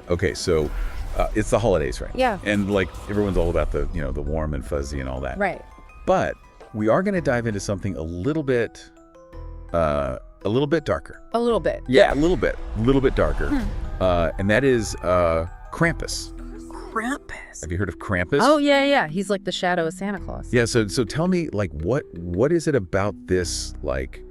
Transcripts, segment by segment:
Okay, so it's the holidays, right? Yeah. And like everyone's all about the, the warm and fuzzy and all that. Right. But we are going to dive into something a little bit darker. A little bit. Yeah, a little bit darker. And that is Krampus. Krampus. Have you heard of Krampus? Oh, yeah. He's like the shadow of Santa Claus. Yeah, so tell me, like, what is it about this, like,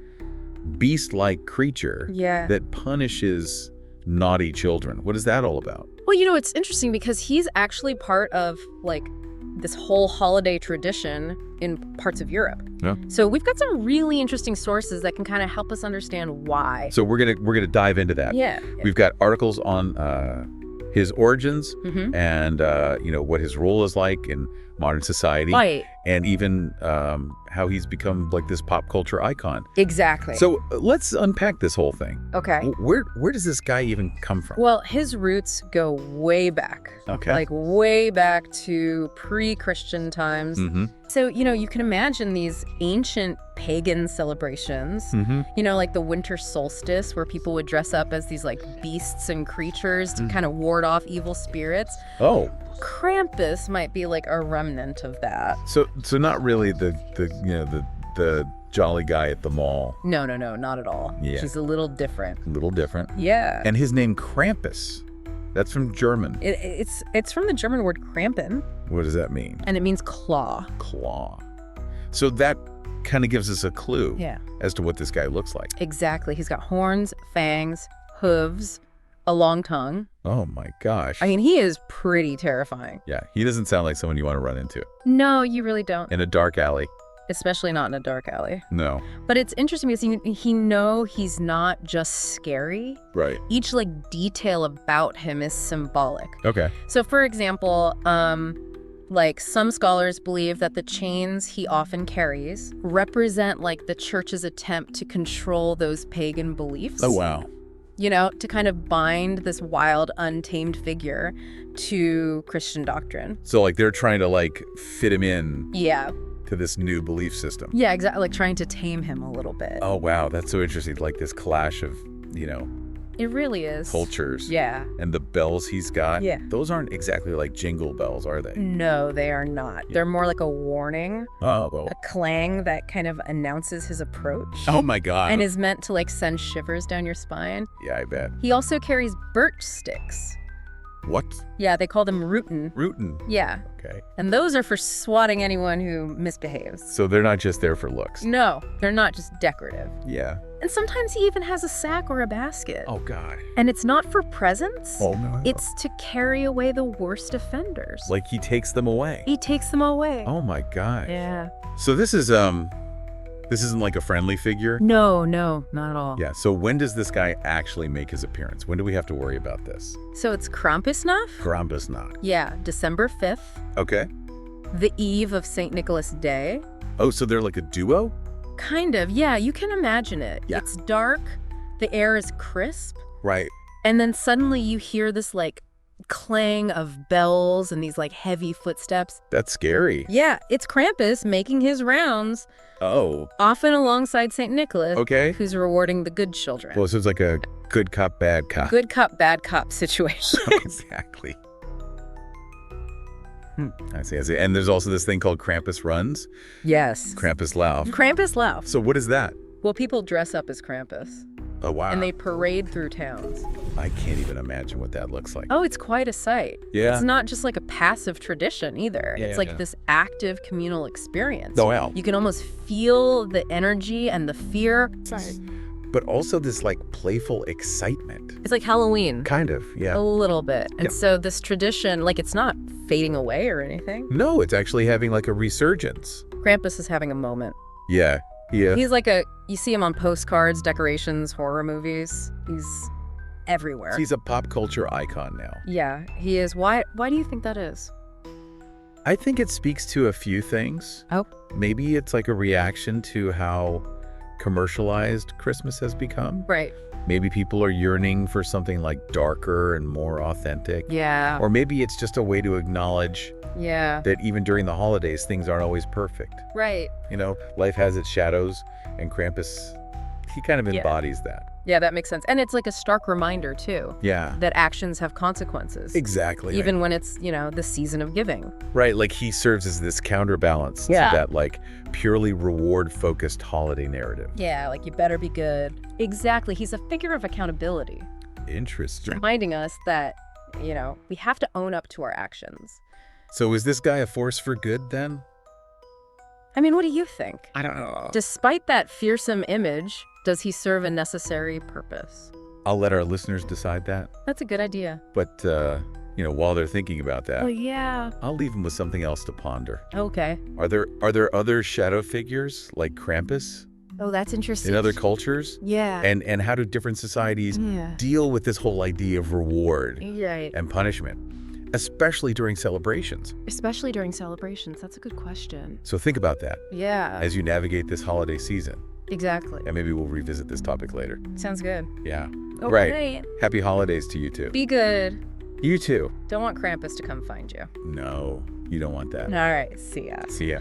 beast-like creature that punishes naughty children? What is that all about? Well, it's interesting because he's actually part of, like, this whole holiday tradition in parts of Europe. Yeah. So we've got some really interesting sources that can kind of help us understand why. So we're gonna dive into that. Yeah. We've got articles on his origins and what his role is like in modern society, Right. and even how he's become like this pop culture icon. Exactly. So let's unpack this whole thing. Okay. Where does this guy even come from? Well, his roots go way back. Okay. Like way back to pre-Christian times. So, you can imagine these ancient pagan celebrations, like the winter solstice where people would dress up as these like beasts and creatures to kind of ward off evil spirits. Oh. Krampus might be like a remnant of that. So not really the jolly guy at the mall. No, not at all. Yeah. She's a little different. A little different. Yeah. And his name Krampus, that's from German. It's from the German word krampen, What does that mean? and it means claw. Claw. So that kind of gives us a clue as to what this guy looks like. Exactly. He's got horns, fangs, hooves, a long tongue. Oh my gosh. I mean, he is pretty terrifying. Yeah, he doesn't sound like someone you want to run into No, you really don't. in a dark alley. Especially not in a dark alley. No. But it's interesting because he's not just scary. Right. Each like detail about him is symbolic. Okay. So for example, like some scholars believe that the chains he often carries represent like the church's attempt to control those pagan beliefs. Oh, wow. To kind of bind this wild, untamed figure to Christian doctrine. So like they're trying to like fit him in Yeah. to this new belief system. Yeah, exactly. Like trying to tame him a little bit. Oh, wow. That's so interesting. Like this clash of, It really is. cultures. Yeah. And the bells he's got. Yeah. Those aren't exactly like jingle bells, are they? No, they are not. They're more like a warning, Oh, well. a clang that kind of announces his approach. Oh my God. And is meant to like send shivers down your spine. Yeah, I bet. He also carries birch sticks. What? Yeah, they call them ruten. Rootin'. Yeah. Okay. And those are for swatting anyone who misbehaves. So they're not just there for looks. No, they're not just decorative. Yeah. And sometimes he even has a sack or a basket. Oh, God. And it's not for presents. Oh, no. It's to carry away the worst offenders. Like he takes them away. He takes them away. Oh, my God. Yeah. So this isn't like a friendly figure? No, not at all. Yeah. So when does this guy actually make his appearance? When do we have to worry about this? So it's Krampusnacht? Krampusnacht. Yeah, December 5th, Okay. the eve of St. Nicholas Day. Oh, so they're like a duo? Kind of, yeah, you can imagine it. Yeah. It's dark, the air is crisp, Right. and then suddenly you hear this like clang of bells and these like heavy footsteps. That's scary. Yeah, it's Krampus making his rounds, Oh. often alongside St. Nicholas, Okay. who's rewarding the good children. Well, so it's like a good cop, bad cop. Good cop, bad cop situation. Exactly. I see. And there's also this thing called Krampus Runs, Yes. Krampuslauf. Krampuslauf. So what is that? Well, people dress up as Krampus, Oh, wow. and they parade through towns. I can't even imagine what that looks like. Oh, it's quite a sight. Yeah. It's not just like a passive tradition either. Yeah, It's yeah, like yeah. this active communal experience. Oh, wow. You can almost feel the energy and the fear. But also this like playful excitement. It's like Halloween. Kind of, yeah. A little bit. And Yeah. so this tradition, like it's not fading away or anything. No, it's actually having like a resurgence. Krampus is having a moment. Yeah. Yeah. He's like you see him on postcards, decorations, horror movies. He's everywhere. He's a pop culture icon now. Yeah, he is. Why do you think that is? I think it speaks to a few things. Oh. Maybe it's like a reaction to how commercialized Christmas has become. Right. Maybe people are yearning for something like darker and more authentic. Yeah. Or maybe it's just a way to acknowledge Yeah. that even during the holidays, things aren't always perfect. Right. Life has its shadows, and Krampus, he kind of embodies that. Yeah, that makes sense. And it's like a stark reminder, too. Yeah. That actions have consequences. Exactly. Even when it's, the season of giving. Right, like he serves as this counterbalance to that, like, purely reward-focused holiday narrative. Yeah, like you better be good. Exactly. He's a figure of accountability. Interesting. Reminding us that, we have to own up to our actions. So is this guy a force for good, then? I mean, what do you think? I don't know. Despite that fearsome image, does he serve a necessary purpose? I'll let our listeners decide that. That's a good idea. But, while they're thinking about that, yeah. I'll leave them with something else to ponder. Okay. Are there other shadow figures like Krampus? Oh, that's interesting. In other cultures? Yeah. And how do different societies deal with this whole idea of reward and punishment? Especially during celebrations. Especially during celebrations. That's a good question. So think about that. Yeah. As you navigate this holiday season. Exactly. And maybe we'll revisit this topic later. Sounds good. Yeah. Okay. Right. Happy holidays to you too. Be good. You too. Don't want Krampus to come find you. No, you don't want that. All right. See ya. See ya.